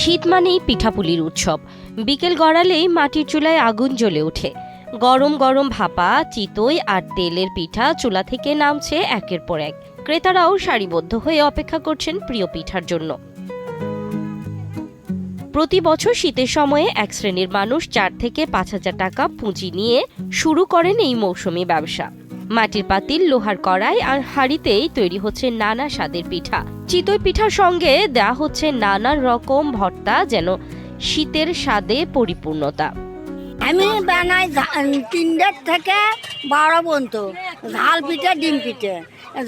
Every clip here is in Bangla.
শীত মানেই পিঠাপুলির উৎসব। বিকেল গড়ালেই মাটির চুলায় আগুন জ্বলে ওঠে। গরম গরম ভাপা, চিতই আর তেলের পিঠা চুলা থেকে নামছে একের পর এক। ক্রেতারাও সারিবদ্ধ হয়ে অপেক্ষা করছেন প্রিয় পিঠার জন্য। প্রতি বছর শীতের সময়ে এক শ্রেণীর মানুষ 4 থেকে 5,000 টাকা পুঁজি নিয়ে শুরু করেন এই মৌসুমী ব্যবসা। মাটির পাতিল, লোহার কড়াই আর হাঁড়িতেই তৈরি হচ্ছে নানা স্বাদের পিঠা। চিতই পিঠার সঙ্গে দেয়া হচ্ছে নানা রকম ভর্তা, যেন শীতের স্বাদে পরিপূর্ণতা। আমি বানাই 3 থেকে 12 পর্যন্ত। ঝাল পিঠা, ডিম পিঠে।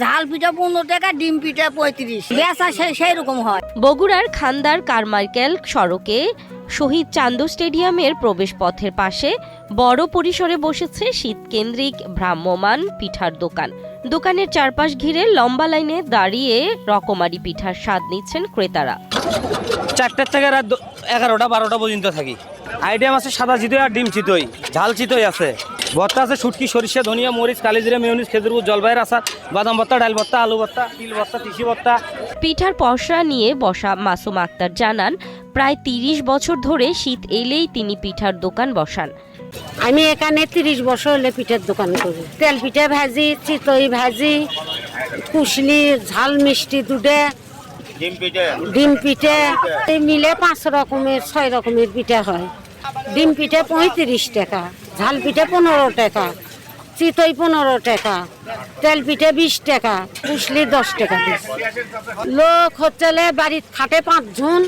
ঝাল পিঠা 15 টাকা, ডিম পিঠা 35। বেচা সেই রকম হয়। বগুড়ার খান্দার কারমাইকেল সড়কে শহীদ চান্দু স্টেডিয়ামের প্রবেশ পথের পাশে বড় পরিসরে বসেছে শীতকেন্দ্রিক ভ্রাম্যমাণ পিঠার দোকান। দোকানের চারপাশ ঘিরে লম্বা লাইনে দাঁড়িয়ে রকমারি পিঠার স্বাদ নিচ্ছেন ক্রেতারা। 4টা থেকে রাত 11টা 12টা পর্যন্ত থাকি। আইটেম আছে সাদা চিতই আর ডিম চিতই, ঝাল চিতই আছে, ভর্তা আছে শুটকি, সরিষা, ধনিয়া, মরিচ, কালিজিরা, মেয়নিজ, খেজুর, জলপাইয়ের আচার, বাদাম ভর্তা, ডাল ভর্তা, আলু ভর্তা, তিল ভর্তা, তিসি ভর্তা। পিঠার পসরা নিয়ে বসা মাসুম আক্তার জানান, প্রায় 30 বছর ধরে শীত এলেই তিনি পিঠার দোকান বসান। আমি এখানে 30 বছর হলে পিঠার দোকান করি। তেল পিঠা ভাজি, চিতই ভাজি, কুশলি, ঝাল মিষ্টি দুধে, ডিম পিঠে, এই মিলে 5 রকমের 6 রকমের পিঠা হয়। ডিম পিঠা 35 টাকা, ঝাল পিঠা 15 টাকা, চিতই 15 টাকা, তেল পিঠা 20 টাকা, কুশলি 10 টাকা পিস। লোক হচ্ছে বাড়ির খাটে 5 জন,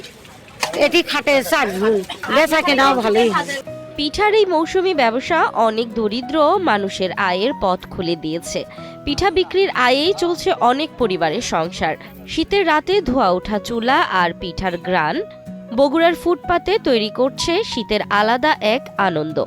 এটি খাটে 4 জন। বেচা কেনাও ভালোই হয়। পিঠার এই মৌসুমী ব্যবসা অনেক দরিদ্র মানুষের আয়ের পথ খুলে দিয়েছে। পিঠা বিক্রির আয়েই চলছে অনেক পরিবারের সংসার। শীতের রাতে ধোয়া ওঠা চুলা আর পিঠার গ্রান বগুড়ার ফুটপাতে তৈরি করছে শীতের আলাদা এক আনন্দ।